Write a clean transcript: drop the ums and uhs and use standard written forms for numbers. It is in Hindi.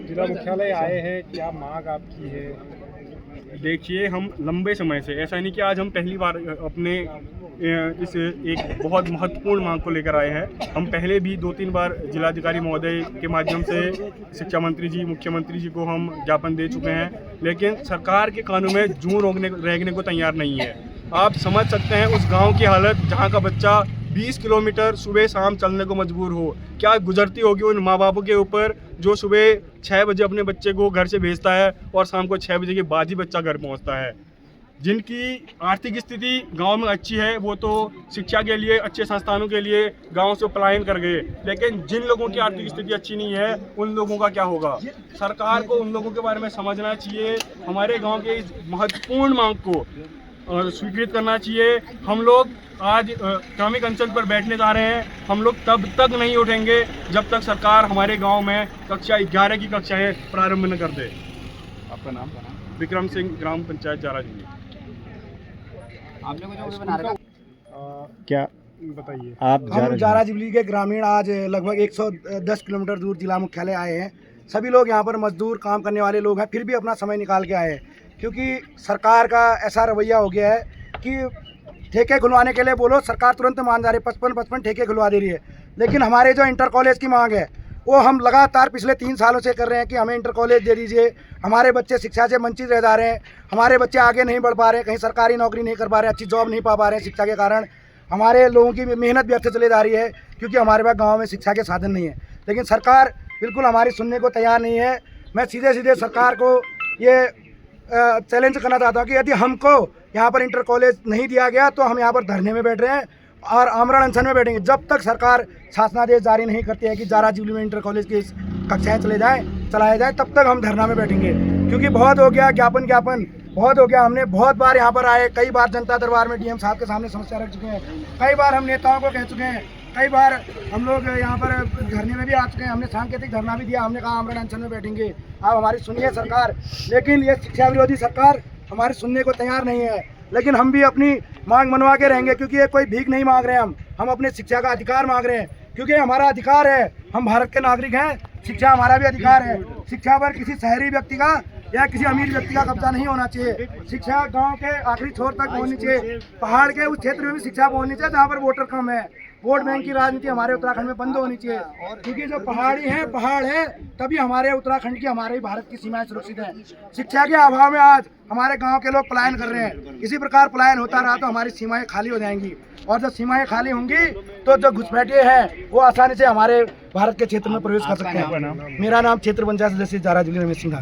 जिला मुख्यालय आए हैं, क्या मांग आपकी है? देखिए, हम लंबे समय से, ऐसा नहीं कि आज हम पहली बार अपने इस एक बहुत महत्वपूर्ण मांग को लेकर आए हैं। हम पहले भी 2-3 बार जिलाधिकारी महोदय के माध्यम से शिक्षा मंत्री जी, मुख्यमंत्री जी को हम ज्ञापन दे चुके हैं, लेकिन सरकार के कानों में जूं रेंगने को तैयार नहीं है। आप समझ सकते हैं उस गांव की हालत जहां का बच्चा 20 किलोमीटर सुबह शाम चलने को मजबूर हो। क्या गुजरती होगी उन माँ बापों के ऊपर जो सुबह 6 बजे अपने बच्चे को घर से भेजता है और शाम को 6 बजे के बाद ही बच्चा घर पहुंचता है। जिनकी आर्थिक स्थिति गांव में अच्छी है वो तो शिक्षा के लिए, अच्छे संस्थानों के लिए गांव से पलायन कर गए, लेकिन जिन लोगों की आर्थिक स्थिति अच्छी नहीं है उन लोगों का क्या होगा? सरकार को उन लोगों के बारे में समझना चाहिए। हमारे गाँव के इस महत्वपूर्ण मांग को स्वीकृत करना चाहिए। हम लोग आज क्रमिक अनशन पर बैठने जा रहे हैं। हम लोग तब तक नहीं उठेंगे जब तक सरकार हमारे गांव में कक्षा 11 की कक्षाएं प्रारंभ न कर दे। आपका नाम? विक्रम सिंह, ग्राम पंचायत जाराजुली। आपने कुछ बना रखा? क्या बताइए हम जाराजुली के ग्रामीण आज लगभग 110 किलोमीटर दूर जिला मुख्यालय आए हैं। सभी लोग यहाँ पर मजदूर काम करने वाले लोग हैं, फिर भी अपना समय निकाल के आए हैं, क्योंकि सरकार का ऐसा रवैया हो गया है कि ठेके खुलवाने के लिए बोलो, सरकार तुरंत मान जा रही है, 55 ठेके खुलवा दे रही है। लेकिन हमारे जो इंटर कॉलेज की मांग है वो हम लगातार पिछले 3 सालों से कर रहे हैं कि हमें इंटर कॉलेज दे दीजिए। हमारे बच्चे शिक्षा से वंचित रह जा रहे हैं, हमारे बच्चे आगे नहीं बढ़ पा रहे हैं, कहीं सरकारी नौकरी नहीं कर पा रहे हैं, अच्छी जॉब नहीं पा रहे हैं शिक्षा के कारण। हमारे लोगों की मेहनत व्यर्थ चले जा रही है क्योंकि हमारे पास गाँव में शिक्षा के साधन नहीं है। लेकिन सरकार बिल्कुल हमारी सुनने को तैयार नहीं है। मैं सीधे सरकार को ये चैलेंज करना चाहता हूँ कि यदि हमको यहाँ पर इंटर कॉलेज नहीं दिया गया तो हम यहाँ पर धरने में बैठ रहे हैं और आमरण अनशन में बैठेंगे जब तक सरकार शासनादेश जारी नहीं करती है कि जाराजुली में इंटर कॉलेज की कक्षाएं चलाए जाए, तब तक हम धरना में बैठेंगे। क्योंकि बहुत हो गया ज्ञापन बहुत हो गया। हमने बहुत बार यहाँ पर आए, कई बार जनता दरबार में डीएम साहब के सामने समस्या रख चुके हैं, कई बार हम नेताओं को कह चुके हैं, कई बार हम लोग यहाँ पर धरने में भी आ चुके हैं। हमने सांकेतिक धरना भी दिया, हमने कहा आमरण अनशन में बैठेंगे, आप हमारी सुनिए सरकार। लेकिन ये शिक्षा विरोधी सरकार हमारी सुनने को तैयार नहीं है। लेकिन हम भी अपनी मांग मनवा के रहेंगे, क्योंकि ये कोई भीख नहीं मांग रहे हैं। हम अपने शिक्षा का अधिकार मांग रहे हैं, क्योंकि हमारा अधिकार है। हम भारत के नागरिक हैं, शिक्षा हमारा भी अधिकार है। शिक्षा पर किसी शहरी व्यक्ति का या किसी अमीर व्यक्ति का कब्जा नहीं होना चाहिए। शिक्षा गांव के आखिरी छोर तक पहुंचनी चाहिए। पहाड़ के उस क्षेत्र में भी शिक्षा पहुंचनी चाहिए जहां पर वोटर कम है। वोट बैंक की राजनीति हमारे उत्तराखंड में बंद होनी चाहिए, क्योंकि जो पहाड़ है तभी हमारे उत्तराखंड की, हमारे भारत की सीमाएं सुरक्षित हैं। शिक्षा के अभाव में आज हमारे गांव के लोग पलायन कर रहे हैं। इसी प्रकार पलायन होता रहा तो हमारी सीमाएं खाली हो जाएंगी, और जब सीमाएं खाली होंगी तो जो घुसपैठिए हैं वो आसानी से हमारे भारत के क्षेत्र में प्रवेश कर सकते हैं। मेरा नाम क्षेत्र पंचायत सदस्य जाराजुली रमेश सिंह।